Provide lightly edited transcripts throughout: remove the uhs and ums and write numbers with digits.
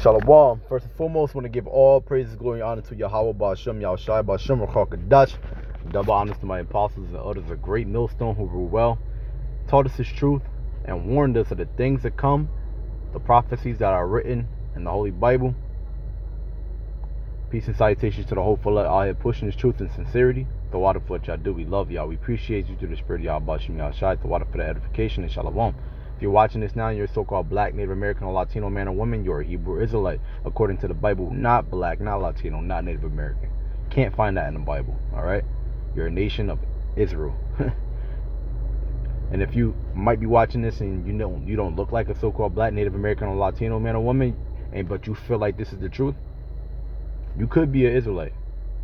Shalom. First and foremost, I want to give all praises, glory, and honor to Yahweh, Ba'ashem, Yahushai, Ba'ashem, Rakakadash. Double honors to my apostles and others, a great millstone who rule well, taught us his truth, and warned us of the things that come, the prophecies that are written in the Holy Bible. Peace and salutations to the hopeful out here pushing his truth and sincerity. The water for what y'all do. We love y'all. We appreciate you through the spirit of Yahweh, Ba'ashem, Yahushai. The water for the edification and Shalom. If you're watching this now, you're a so-called black, Native American, or Latino man or woman, you're a Hebrew Israelite. According to the Bible, not black, not Latino, not Native American. Can't find that in the Bible, alright? You're a nation of Israel. And if you might be watching this and you don't look like a so-called black, Native American, or Latino man or woman, but you feel like this is the truth, you could be an Israelite.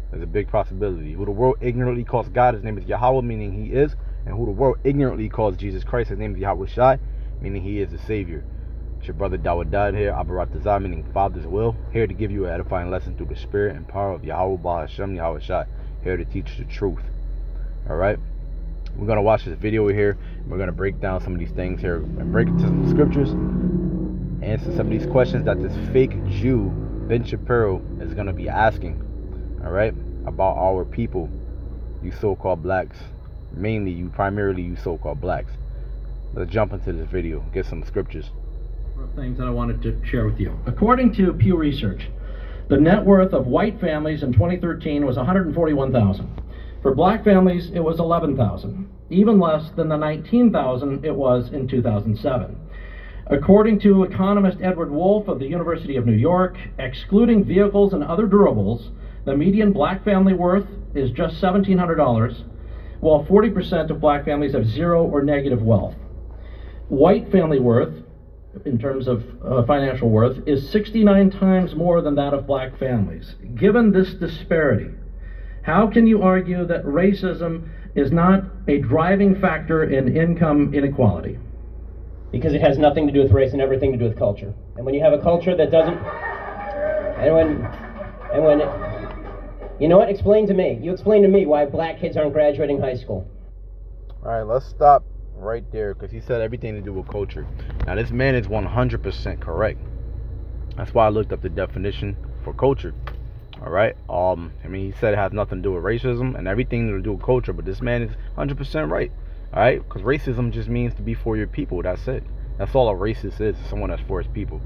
There's a big possibility. Who the world ignorantly calls God, his name is Yahweh, meaning he is. And who the world ignorantly calls Jesus Christ, his name is Yahweh Shai, meaning he is the Savior. It's your brother Dawadad here, Abarat Tazah, meaning Father's will, here to give you an edifying lesson through the spirit and power of Yahweh Ba'ashem, Yahweh Shai, here to teach the truth. Alright? We're going to watch this video here. We're going to break down some of these things here and break into some scriptures, answer some of these questions that this fake Jew, Ben Shapiro, is going to be asking. Alright? About our people, you so-called blacks. Primarily you so-called blacks. Let's jump into this video, get some scriptures. Things that I wanted to share with you. According to Pew Research, the net worth of white families in 2013 was $141,000. For black families, it was $11,000, even less than the $19,000 it was in 2007. According to economist Edward Wolf of the University of New York, excluding vehicles and other durables, the median black family worth is just $1,700, while 40% of black families have zero or negative wealth. White family worth, in terms of financial worth, is 69 times more than that of black families. Given this disparity, how can you argue that racism is not a driving factor in income inequality? Because it has nothing to do with race and everything to do with culture. And when you have a culture that doesn't, you know what? Explain to me. You explain to me why black kids aren't graduating high school. Alright, let's stop right there, because he said everything to do with culture. Now, this man is 100% correct. That's why I looked up the definition for culture. Alright? He said it has nothing to do with racism and everything to do with culture, but this man is 100% right. Alright? Because racism just means to be for your people. That's it. That's all a racist is, someone that's for his people.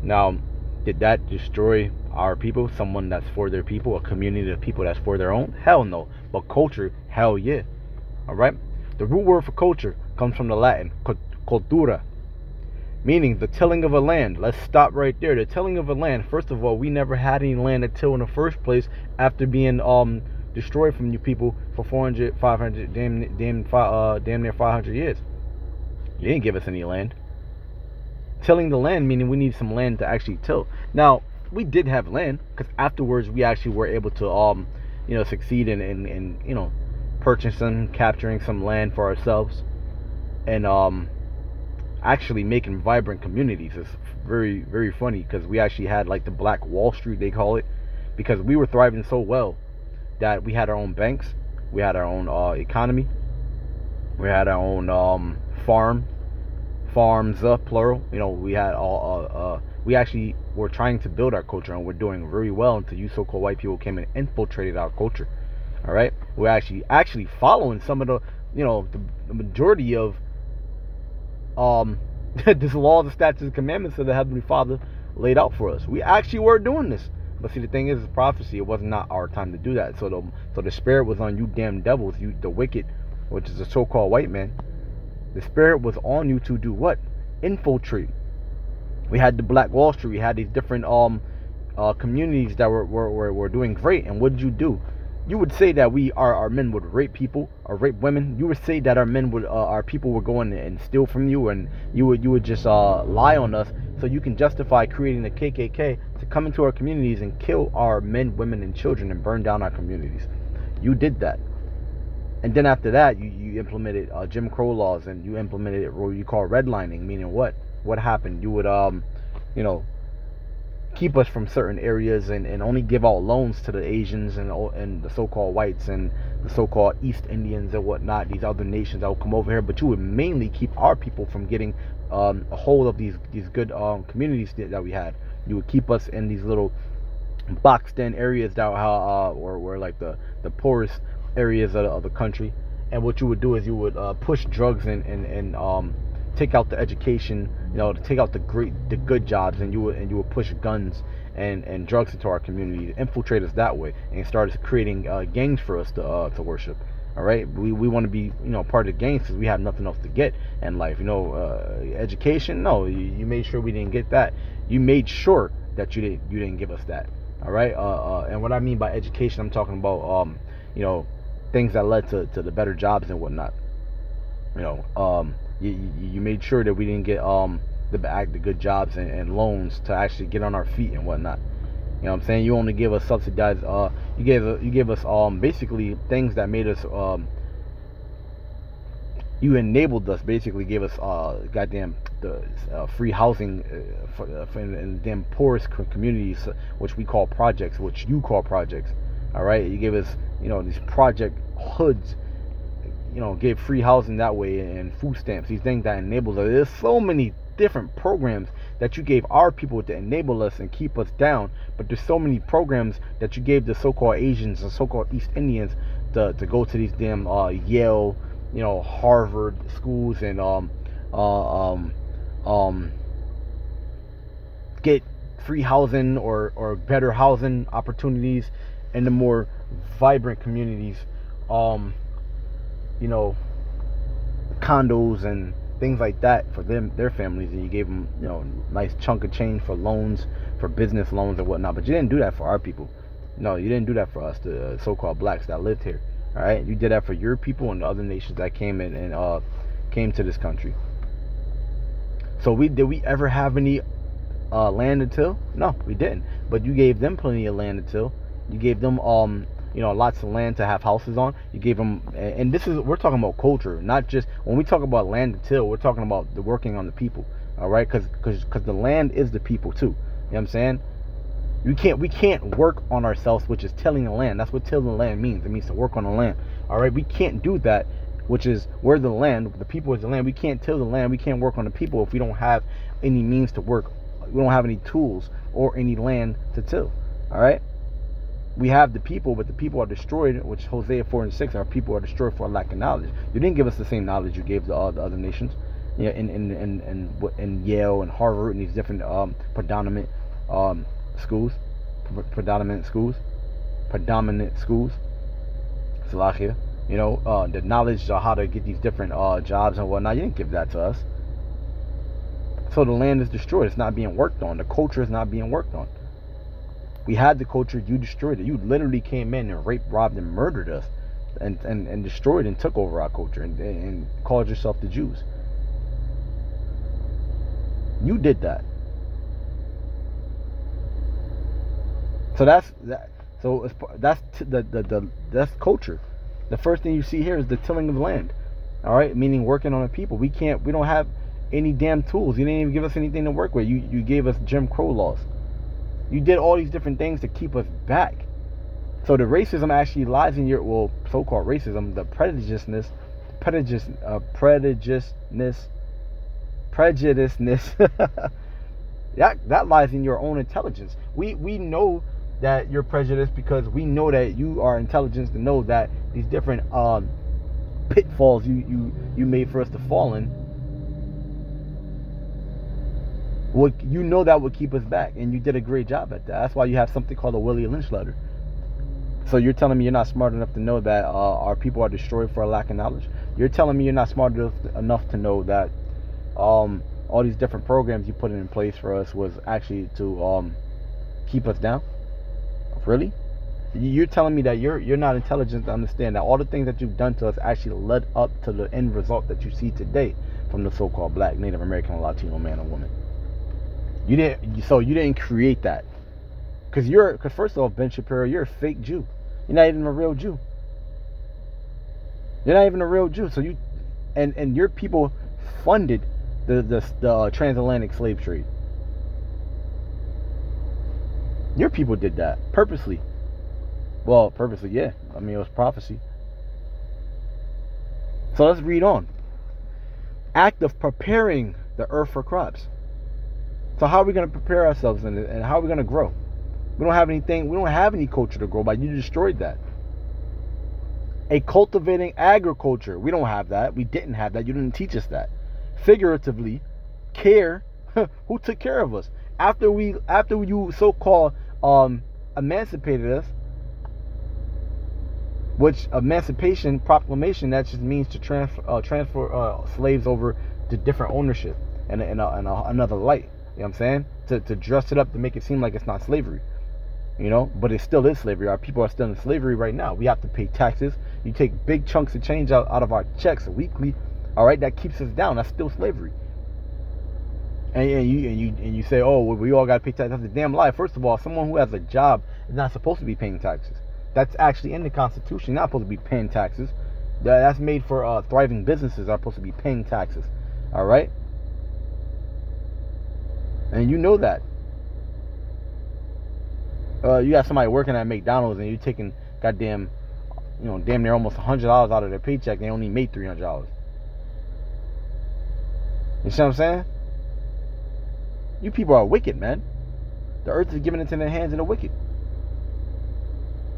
Now, did that destroy our people? Someone that's for their people, a community of people that's for their own? Hell no. But culture, hell yeah. Alright? The root word for culture comes from the Latin, cultura, meaning the tilling of a land. Let's stop right there. The tilling of a land, first of all, we never had any land to till in the first place after being destroyed from you people for 400, 500, damn near 500 years. You didn't give us any land. Tilling the land, meaning we need some land to actually till. Now, we did have land, because afterwards we actually were able to succeed in purchasing, capturing some land for ourselves, and actually making vibrant communities. It's very, very funny, because we actually had like the Black Wall Street, they call it, because we were thriving so well that we had our own banks, we had our own economy, we had our own farms, plural. We had we actually were trying to build our culture, and we're doing very well until you so-called white people came and infiltrated our culture. All right, we're actually following some of the the majority of this laws, the statutes, and commandments that the Heavenly Father laid out for us. We actually were doing this, but see, the thing is, prophecy, it was not our time to do that. So the spirit was on you, damn devils, you the wicked, which is the so-called white man. The spirit was on you to do what? Infiltrate. We had the Black Wall Street. We had these different communities that were doing great. And what did you do? You would say that our men would rape people or rape women. You would say that our people would go in and steal from you, and you would just lie on us, so you can justify creating the KKK to come into our communities and kill our men, women, and children and burn down our communities. You did that. And then after that, you implemented Jim Crow laws, and you implemented what you call redlining, meaning what? What happened? You would keep us from certain areas and only give out loans to the Asians and the so-called whites and the so-called East Indians and whatnot, these other nations that will come over here, but you would mainly keep our people from getting a hold of these good communities that we had. You would keep us in these little boxed in areas that or like the poorest areas of the country. And what you would do is you would push drugs and take out the education, to take out the good jobs, and you would push guns and drugs into our community, infiltrate us that way, and started creating gangs for us to worship. All right, we want to be part of the gangs because we have nothing else to get in life. Education. No, you made sure we didn't get that. You made sure that you didn't give us that. All right, and what I mean by education, I'm talking about things that led to the better jobs and whatnot. You made sure that we didn't get the good jobs and loans to actually get on our feet and whatnot. You know what I'm saying? You only give us subsidized. You gave us basically things that made us. You enabled us, basically gave us goddamn the free housing in damn poorest communities, which we call projects, which you call projects. All right, you gave us these project hoods. Gave free housing that way and food stamps. These things that enabled us. There's so many different programs that you gave our people to enable us and keep us down, but there's so many programs that you gave the so-called Asians and so-called East Indians to go to these damn Yale, Harvard schools and get free housing or better housing opportunities in the more vibrant communities, condos and things like that for their families, and you gave them nice chunk of change for loans, for business loans and whatnot. But you didn't do that for our people. No, you didn't do that for us, the so-called blacks that lived here. All right, you did that for your people and the other nations that came in and came to this country. So did we ever have any land to till? No, we didn't. But you gave them plenty of land to till. You gave them lots of land to have houses on. You gave them, and we're talking about culture, not just when we talk about land to till. We're talking about the working on the people. All right, because the land is the people too. You know what I'm saying? We can't work on ourselves, which is tilling the land. That's what tilling the land means. It means to work on the land. All right, we can't do that, which is where the land, the people is the land. We can't till the land. We can't work on the people if we don't have any means to work. We don't have any tools or any land to till. All right. We have the people, but the people are destroyed, which Hosea 4:6, our people are destroyed for a lack of knowledge. You didn't give us the same knowledge you gave the other nations, in Yale and Harvard and these different predominant schools, Salahia. The knowledge of how to get these different jobs and whatnot. You didn't give that to us. So the land is destroyed. It's not being worked on. The culture is not being worked on. We had the culture, you destroyed it. You literally came in and raped, robbed, and murdered us and destroyed and took over our culture and called yourself the Jews. You did that. So that's that's culture. The first thing you see here is the tilling of land. All right, meaning working on the people. We don't have any damn tools. You didn't even give us anything to work with. You gave us Jim Crow laws. You did all these different things to keep us back. So the racism actually lies in your, so-called racism, the prejudiceness, that lies in your own intelligence. We know that you're prejudiced because we know that you are intelligent to know that these different pitfalls you made for us to fall in. That would keep us back, and you did a great job at that. That's why you have something called a Willie Lynch letter. So you're telling me you're not smart enough to know that our people are destroyed for a lack of knowledge? You're telling me you're not smart enough to know that all these different programs you put in place for us was actually to keep us down? Really? You're telling me that you're not intelligent to understand that all the things that you've done to us actually led up to the end result that you see today from the so-called black, Native American, and Latino man or woman. You didn't create that. Because first of all, Ben Shapiro, you're a fake Jew. You're not even a real Jew. So you and your people funded the transatlantic slave trade. Your people did that purposely. Well, purposely, yeah. I mean, it was prophecy. So let's read on. Act of preparing the earth for crops. So how are we going to prepare ourselves and how are we going to grow? We don't have anything. We don't have any culture to grow by. You destroyed that. A cultivating agriculture. We don't have that. We didn't have that. You didn't teach us that. Figuratively, care. Who took care of us after you so-called emancipated us? Which Emancipation Proclamation, that just means to transfer slaves over to different ownership and another light. You know what I'm saying? To dress it up to make it seem like it's not slavery. You know, but it still is slavery. Our people are still in slavery right now. We have to pay taxes. You take big chunks of change out of our checks weekly. All right, that keeps us down. That's still slavery. And you say, oh, well, we all got to pay taxes. That's a damn lie. First of all, someone who has a job is not supposed to be paying taxes. That's actually in the Constitution. You're not supposed to be paying taxes. That's made for thriving businesses are supposed to be paying taxes. All right, and you know that. You got somebody working at McDonald's and you're taking goddamn, damn near almost $100 out of their paycheck. They only made $300. You see what I'm saying? You people are wicked, man. The earth is given into their hands and the wicked.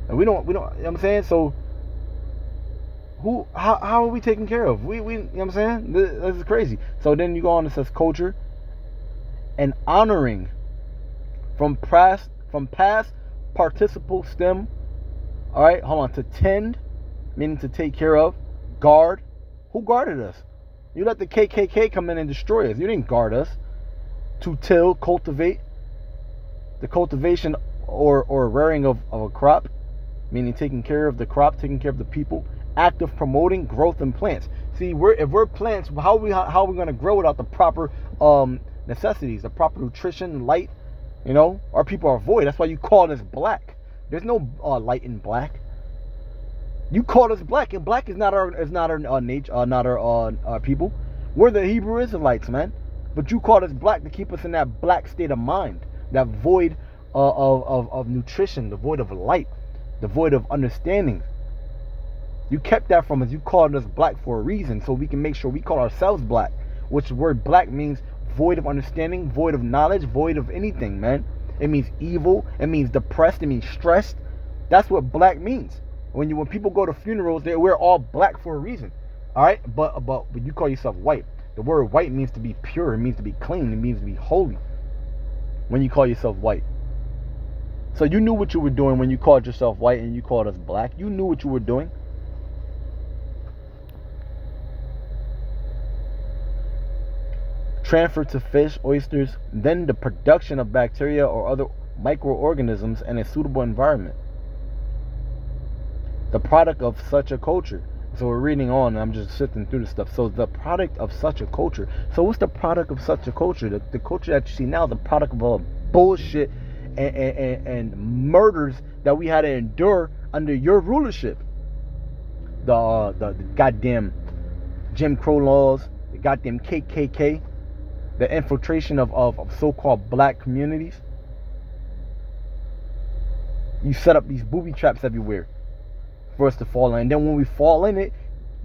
And we don't, you know what I'm saying? So, how are we taken care of? We you know what I'm saying? This is crazy. So then you go on and says culture and honoring from past participle stem. All right, hold on. To tend, meaning to take care of. Guard. Who guarded us? You let the KKK come in and destroy us. You didn't guard us. To till, cultivate. The cultivation or rearing of a crop, meaning taking care of the crop, taking care of the people. Act of promoting growth in plants. See, if we're plants, how are we going to grow without the proper necessities, the proper nutrition, light? You know, our people are void. That's why you call us black. There's no light in black. You called us black, and black is not our nature, not our people. We're the Hebrew Israelites, man. But you called us black to keep us in that black state of mind, that void of nutrition, the void of light, the void of understanding. You kept that from us. You called us black for a reason, so we can make sure we call ourselves black. Which the word black means void of understanding, void of knowledge, void of anything, man. It means evil. It means depressed. It means stressed. That's what black means. When people go to funerals, we're all black for a reason. All right, but you call yourself white. The word white means to be pure. It means to be clean. It means to be holy. When you call yourself white. So you knew what you were doing when you called yourself white and you called us black. You knew what you were doing. Transfer to fish, oysters, then the production of bacteria or other microorganisms in a suitable environment. The product of such a culture. So we're reading on, and I'm just sifting through the stuff. So the product of such a culture. So what's the product of such a culture? The culture that you see now is the product of all bullshit and murders that we had to endure under your rulership. The goddamn Jim Crow laws, the goddamn KKK, the infiltration of so-called black communities. You set up these booby traps everywhere for us to fall in. And then when we fall in it,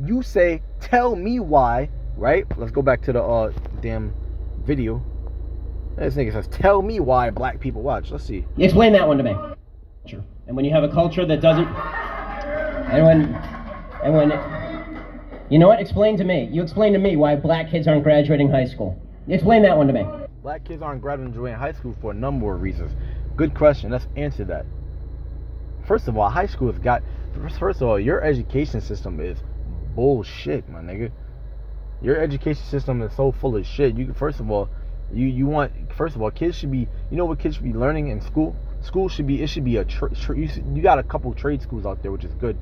you say, tell me why, right? Let's go back to the damn video. This nigga says, tell me why black people watch. Let's see. Explain that one to me. And when you have a culture that doesn't... And when... You know what? Explain to me. You explain to me why black kids aren't graduating high school. Explain that one to me. Black kids aren't graduating high school for a number of reasons. Good question. Let's answer that. First of all, high school has got... First of all, your education system is bullshit, my nigga. Your education system is so full of shit. First of all, kids should be... You know what kids should be learning in school? School should be... It should be a... You got a couple trade schools out there, which is good.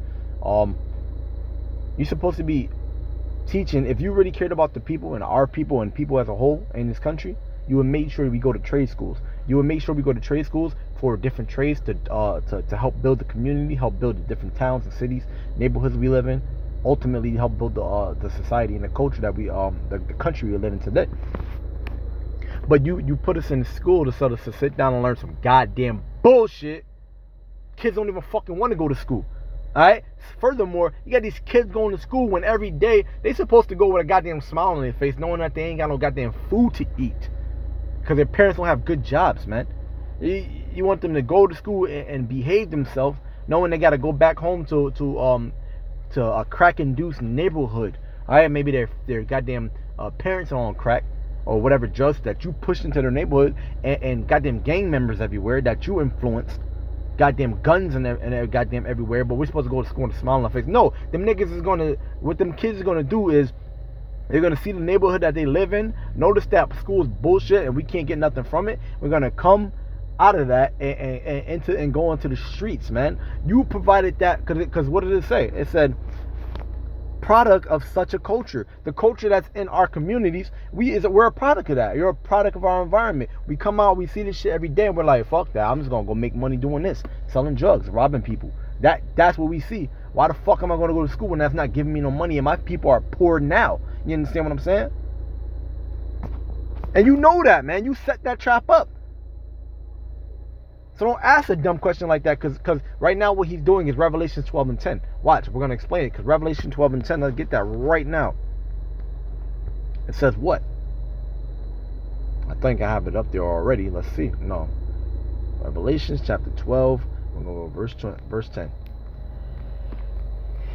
You're supposed to be teaching, if you really cared about the people and our people and people as a whole in this country, you would make sure we go to trade schools. You would make sure we go to trade schools for different trades to help build the community, help build the different towns and cities, neighborhoods we live in, ultimately help build the society and the culture that we the country we live in today. But you put us in school to sit down and learn some goddamn bullshit. Kids don't even fucking want to go to school. Alright? Furthermore, you got these kids going to school when every day they supposed to go with a goddamn smile on their face, knowing that they ain't got no goddamn food to eat. because their parents don't have good jobs, man. You want them to go to school and behave themselves, knowing they got to go back home to a crack-induced neighborhood. All right, maybe their goddamn parents are on crack or whatever drugs that you pushed into their neighborhood, and goddamn gang members everywhere that you influenced. Goddamn guns and goddamn everywhere, but we're supposed to go to school with a smile on our face. No, them niggas is gonna, what them kids are gonna do is, they're gonna see the neighborhood that they live in, notice that school is bullshit and we can't get nothing from it. We're gonna come out of that and go into the streets, man. You provided that, because what did it say? It said, product of such a culture. The culture that's in our communities, we're a product of that. You're a product of our environment. We come out, we see this shit every day, and we're like, fuck that, I'm just gonna go make money doing this, selling drugs, robbing people. That's what we see. Why the fuck am I gonna go to school when that's not giving me no money and my people are poor now? You understand what I'm saying? And you know that, man. You set that trap up. So don't ask a dumb question like that, because right now what he's doing is Revelation 12 and 10. Watch, we're going to explain it, because Revelation 12 and 10, let's get that right now. It says what? I think I have it up there already. Let's see. No. Revelation chapter 12, we're going to go verse 10.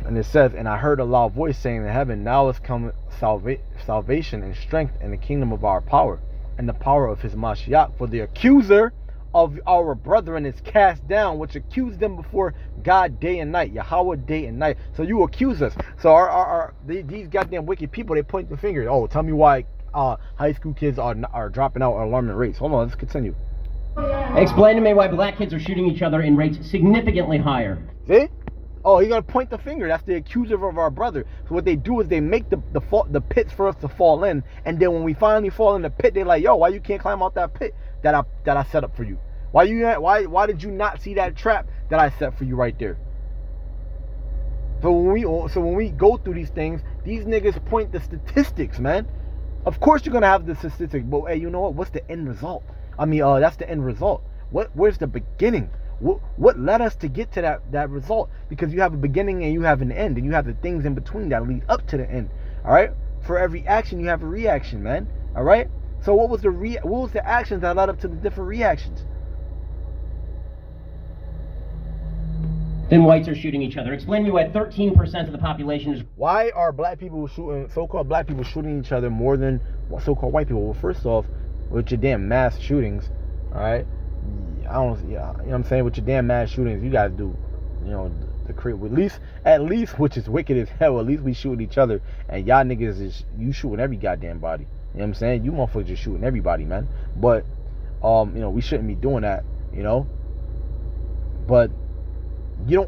And it says, and I heard a loud voice saying in heaven, now is come salvation and strength and the kingdom of our power and the power of his Mashiach. For the accuser of our brethren is cast down, which accused them before God day and night, Yahweh day and night. So you accuse us. So these goddamn wicked people, they point the finger. Oh, tell me why high school kids are dropping out at alarming rates. Hold on, let's continue. Explain to me why black kids are shooting each other in rates significantly higher. See? Oh, he's gonna point the finger. That's the accuser of our brother. So what they do is they make the pits for us to fall in, and then when we finally fall in the pit, they're like, yo, why you can't climb out that pit that I set up for you? Why did you not see that trap that I set for you right there? So when we go through these things, these niggas point the statistics, man. Of course you're gonna have the statistics, but hey, you know what? What's the end result? That's the end result. Where's the beginning? What led us to get to that result? Because you have a beginning and you have an end, and you have the things in between that lead up to the end. All right. For every action, you have a reaction, man. All right. So what was the actions that led up to the different reactions? Then whites are shooting each other. Explain to me why 13% of the population is... Why are so-called black people shooting each other more than so-called white people? Well, first off, with your damn mass shootings, all right, you know what I'm saying, with your damn mass shootings, you guys do, at least, which is wicked as hell, at least we shooting each other, and y'all niggas you shooting every goddamn body. You know what I'm saying? You motherfuckers just shooting everybody, man. But, we shouldn't be doing that, But,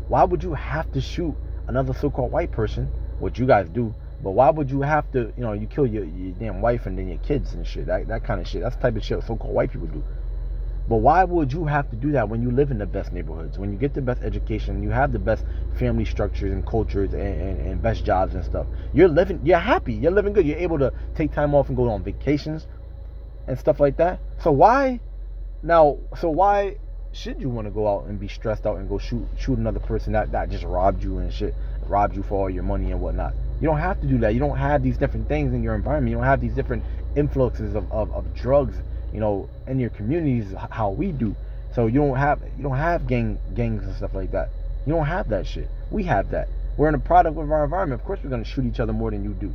why would you have to shoot another so-called white person, which you guys do, but why would you have to, you kill your damn wife and then your kids and shit, that kind of shit. That's the type of shit so-called white people do. But why would you have to do that when you live in the best neighborhoods, when you get the best education, you have the best family structures and cultures and best jobs and stuff? You're happy, you're living good, you're able to take time off and go on vacations and stuff like that. So why should you want to go out and be stressed out and go shoot another person that just robbed you and shit, robbed you for all your money and whatnot? You don't have to do that. You don't have these different things in your environment. You don't have these different influxes of drugs, in your communities how we do. So you don't have gangs and stuff like that. You don't have that shit. We have that. We're in a product of our environment. Of course we're gonna shoot each other more than you do.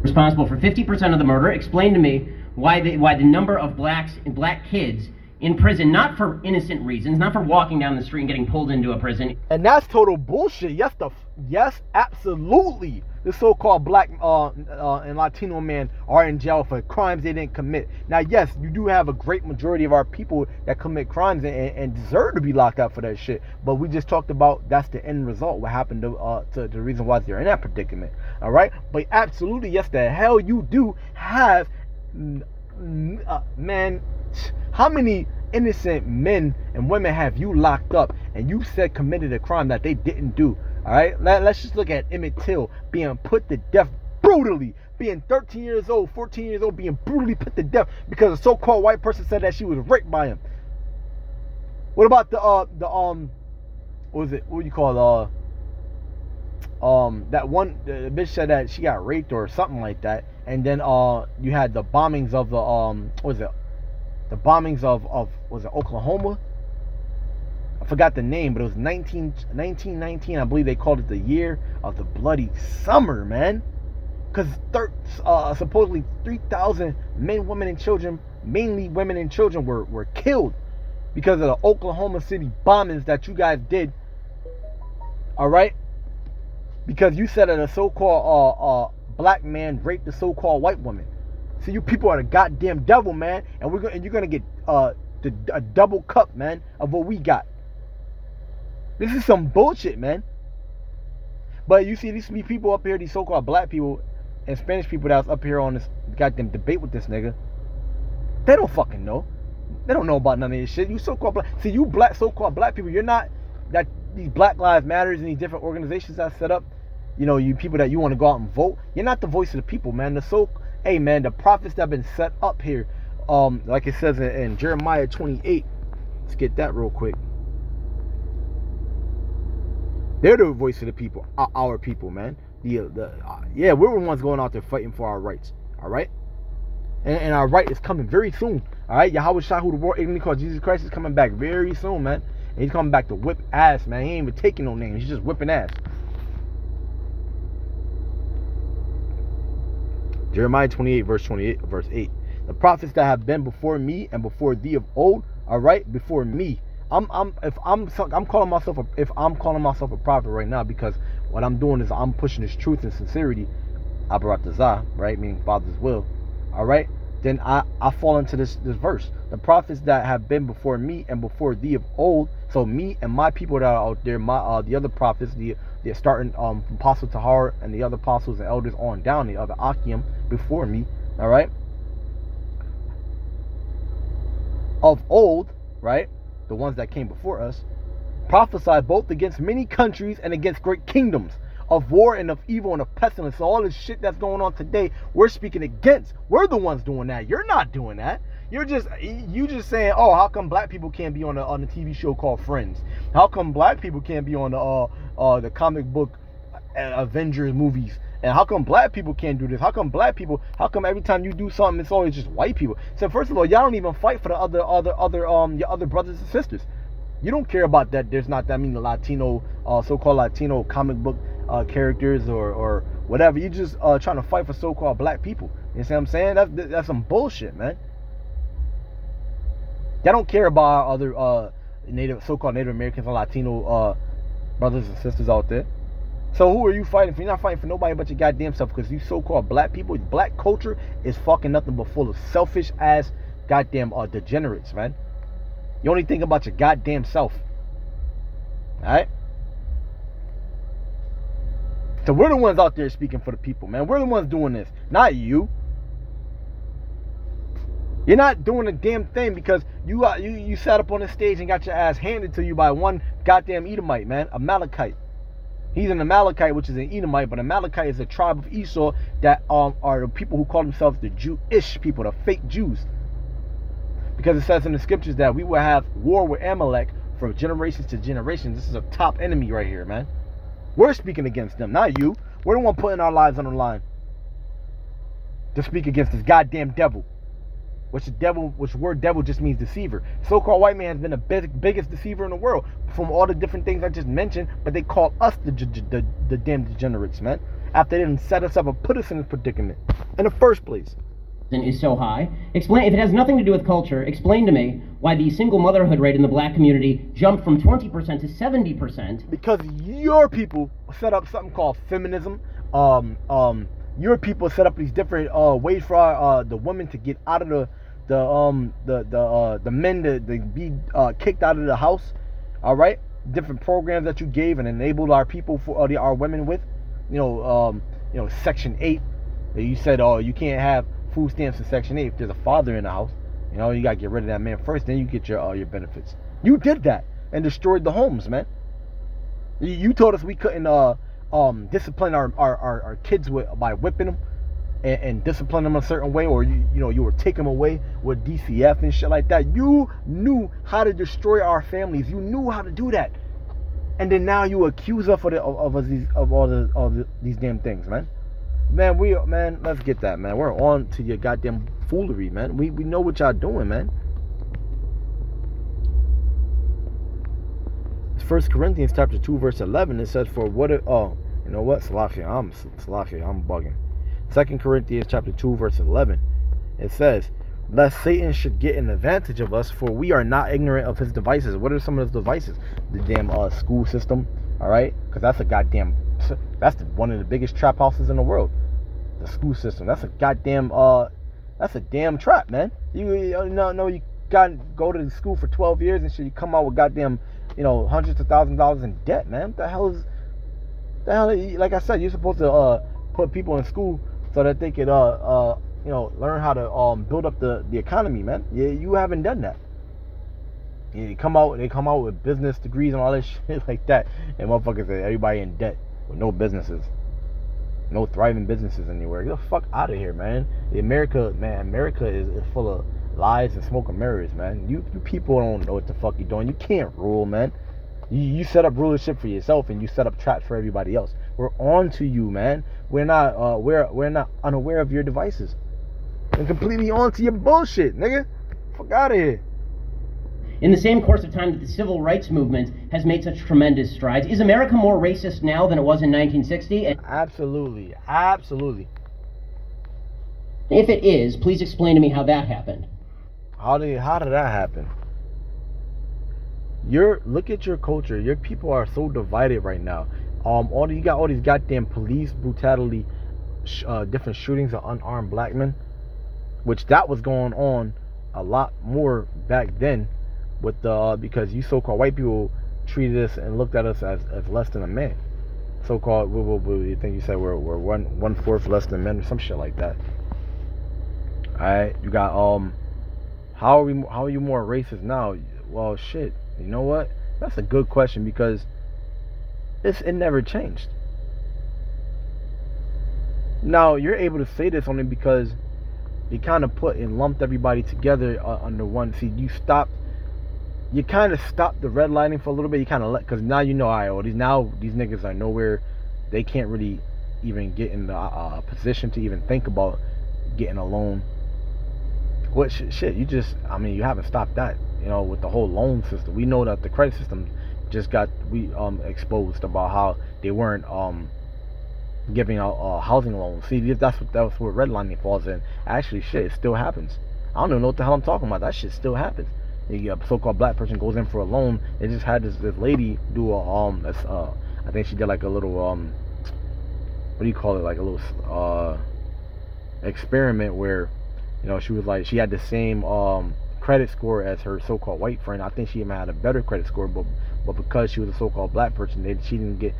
Responsible for 50% of the murder. Explain to me why the number of black kids in prison, not for innocent reasons, not for walking down the street and getting pulled into a prison. And that's total bullshit. Yes, absolutely. The so-called black and Latino men are in jail for crimes they didn't commit. Now, yes, you do have a great majority of our people that commit crimes and deserve to be locked up for that shit. But we just talked about that's the end result. What happened to the reason why they're in that predicament. All right, but absolutely, yes, the hell you do have, man. How many innocent men and women have you locked up and you said committed a crime that they didn't do? All right, let's just look at Emmett Till being put to death brutally, being 13 years old, 14 years old, being brutally put to death because a so-called white person said that she was raped by him. What about what do you call that one, the bitch said that she got raped or something like that, and then you had the bombings of the what was it? The bombings of was it Oklahoma? I forgot the name, but it was 1919. I believe they called it the year of the bloody summer, man. Because supposedly 3,000 men, women, and children, mainly women and children, were killed because of the Oklahoma City bombings that you guys did. All right, because you said that a so-called black man raped a so-called white woman. So you people are the goddamn devil, man, and you're gonna get a double cup, man, of what we got. This is some bullshit, man. But you see these people up here, these so-called black people and Spanish people that's up here on this goddamn debate with this nigga. They don't fucking know. They don't know about none of this shit. You so-called black. See, you black so-called black people, you're not that these Black Lives Matters and these different organizations that set up. You know, you people that you want to go out and vote. You're not the voice of the people, man. Hey, man, the prophets that have been set up here, like it says in Jeremiah 28. Let's get that real quick. They're the voice of the people, our people, man. We're the ones going out there fighting for our rights, all right? And our right is coming very soon, all right? Yahweh Shah, who the world ignorantly called Jesus Christ, is coming back very soon, man. And he's coming back to whip ass, man. He ain't even taking no names. He's just whipping ass. Jeremiah 28, verse 8. The prophets that have been before me and before thee of old, all right, before me. I'm calling myself a prophet right now, because what I'm doing is I'm pushing this truth and sincerity, Abaratazah, right, meaning Father's will, all right. Then I fall into this verse. The prophets that have been before me and before thee of old. So me and my people that are out there, the other prophets, the starting from Apostle Tahar and the other apostles and elders on down, the other Akim before me, all right, of old, right, the ones that came before us, prophesied both against many countries and against great kingdoms, of war and of evil and of pestilence. So all this shit that's going on today, we're speaking against. We're the ones doing that. You're not doing that. You just saying, oh, how come black people can't be on the TV show called Friends? How come black people can't be on the comic book Avengers movies? And how come black people can't do this? How come every time you do something, it's always just white people? So first of all, y'all don't even fight for the your other brothers and sisters. You don't care about that. There's not that many Latino, so-called Latino comic book characters or whatever. You just trying to fight for so-called black people. You see what I'm saying? That's some bullshit, man. Y'all don't care about our other so-called Native Americans or Latino brothers and sisters out there. So who are you fighting for? You're not fighting for nobody but your goddamn self, because these so-called black people, black culture is fucking nothing but full of selfish ass goddamn degenerates, man. You only think about your goddamn self. Alright? So we're the ones out there speaking for the people, man. We're the ones doing this, not you. You're not doing a damn thing because you sat up on the stage and got your ass handed to you by one goddamn Edomite, man. Amalekite. He's an Amalekite, which is an Edomite, but Amalekite is a tribe of Esau that are the people who call themselves the Jewish people, the fake Jews. Because it says in the scriptures that we will have war with Amalek from generations to generations. This is a top enemy right here, man. We're speaking against them, not you. We're the one putting our lives on the line to speak against this goddamn devil. Which word devil just means deceiver. So-called white man has been the biggest deceiver in the world from all the different things I just mentioned, but they call us the damn degenerates, man. After they didn't set us up and put us in this predicament in the first place. Is so high. Explain, if it has nothing to do with culture, explain to me why the single motherhood rate in the black community jumped from 20% to 70%. Because your people set up something called feminism. Your people set up these different ways for the women to get out of the men to be kicked out of the house. All right, different programs that you gave and enabled our people for our women with. Section 8. You said, you can't have food stamps in Section 8 if there's a father in the house. You gotta get rid of that man first, then you get your benefits. You did that and destroyed the homes, man. You told us we couldn't discipline our kids by whipping them and discipline them a certain way, or you were taking them away with DCF and shit like that. You knew how to destroy our families. You knew how to do that, and then now you accuse us of all these damn things, man. Man, let's get that, man. We're on to your goddamn foolery, man. We know what y'all doing, man. It's 1 Corinthians chapter 2, verse 11. It says, for what you know what? Salakia, I'm bugging. 2 Corinthians chapter 2, verse 11. It says, lest Satan should get an advantage of us, for we are not ignorant of his devices. What are some of his devices? The damn school system, all right? Because that's one of the biggest trap houses in the world. The school system. That's a damn trap, man. You know you got to go to school for 12 years and shit. You come out with goddamn, hundreds of thousands of dollars in debt, man. What the hell? Like I said, you're supposed to put people in school so that they could learn how to build up the economy, man. You haven't done that. They come out with business degrees and all this shit like that, and motherfuckers say everybody in debt with no businesses, no thriving businesses anywhere. Get the fuck out of here, man. America is full of lies and smoke and mirrors, man. You people don't know what the fuck you're doing. You can't rule, man. You set up rulership for yourself, and you set up traps for everybody else. We're on to you, man. We're not unaware of your devices. And completely on to your bullshit, nigga. Fuck out of here. In the same course of time that the civil rights movement has made such tremendous strides, is America more racist now than it was in 1960? Absolutely. If it is, please explain to me how that happened. How did that happen? Look at your culture. Your people are so divided right now. You got all these goddamn police brutality, different shootings of unarmed black men, which that was going on a lot more back then, with because you so-called white people treated us and looked at us as less than a man. So-called, what you think you said we're 1/4 less than men or some shit like that. All right, you got how are you more racist now? Well, shit. You know what? That's a good question, because it never changed. Now, you're able to say this only because you kind of put and lumped everybody together under one. See, you kind of stopped the redlining for a little bit. You kind of because now you know, all right, these niggas are nowhere. They can't really even get in the position to even think about getting a loan. What shit? You haven't stopped that. With the whole loan system, we know that the credit system just got exposed about how they weren't giving out housing loans. See, that's where redlining falls in. Actually, shit, it still happens. I don't even know what the hell I'm talking about. That shit still happens. A so-called black person goes in for a loan. They just had this lady do I think she did like a little what do you call it? Like a little experiment where she was like, she had the same credit score as her so-called white friend. I think she even had a better credit score, but because she was a so-called black person, she didn't get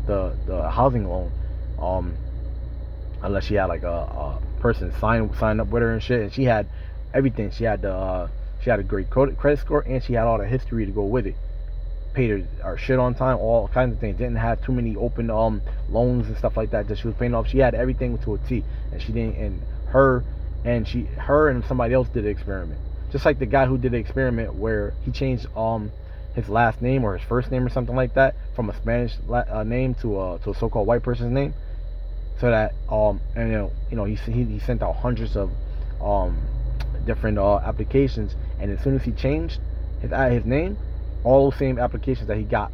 the housing loan unless she had like a person sign up with her and shit. And she had everything. She had a great credit score, and she had all the history to go with it. Paid her shit on time, all kinds of things. Didn't have too many open loans and stuff like that she was paying off. She had everything to a T, and she didn't. And her and somebody else did the experiment. Just like the guy who did the experiment where he changed his last name or his first name or something like that from a Spanish name to a so-called white person's name, so that he sent out hundreds of different applications, and as soon as he changed his name, all those same applications that he got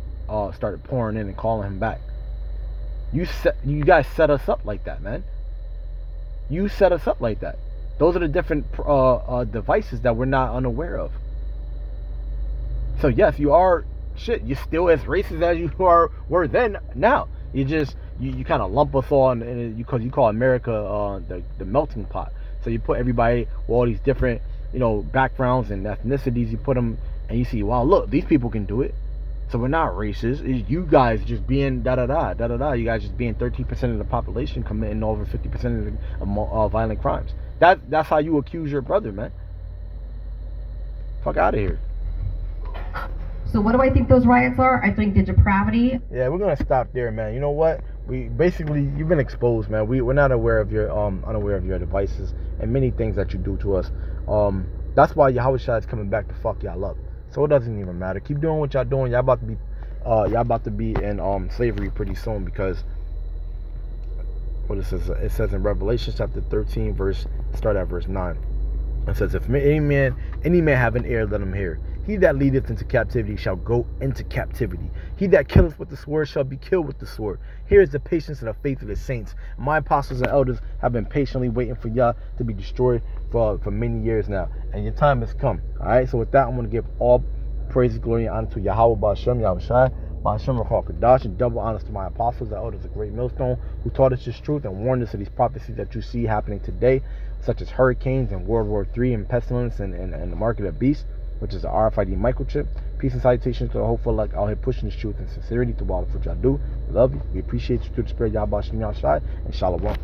started pouring in and calling him back. You guys set us up like that, man. You set us up like that. Those are the different devices that we're not unaware of. So yes, you are you're still as racist as you were then. Now you kind of lump us all because you call America the melting pot. So you put everybody with all these different backgrounds and ethnicities. You put them and you see, wow, look, these people can do it. So we're not racist. It's you guys just being da da da da da da. You guys just being 13% of the population committing over 50% of violent crimes. That's how you accuse your brother, man. Fuck out of here. So what do I think those riots are? I think the depravity. Yeah, we're gonna stop there, man. You know what? You've been exposed, man. We're not aware of your unaware of your devices and many things that you do to us. That's why Yahweh Shai is coming back to fuck y'all up. So it doesn't even matter. Keep doing what y'all doing. Y'all about to be in slavery pretty soon, because what it says. It says in Revelation chapter 13, start at verse 9. It says, if any man have an ear, let him hear. He that leadeth into captivity shall go into captivity. He that killeth with the sword shall be killed with the sword. Here is the patience and the faith of the saints. My apostles and elders have been patiently waiting for y'all to be destroyed for many years now. And your time has come. Alright, so with that, I'm going to give all praise, glory, and honor to Yahweh Ba'Shem, Yahweh Shai, Ba'Shem Rakal Kadash, and double honors to my apostles and elders, a great millstone, who taught us this truth and warned us of these prophecies that you see happening today, such as hurricanes and World War III and pestilence and the market of beasts, which is the RFID microchip. Peace and salutations to the hopeful luck out here pushing this truth and sincerity to all of what y'all do. We love you. We appreciate you through the spirit, Yahweh Ba'Shem, Yahweh Shai, and Shalom.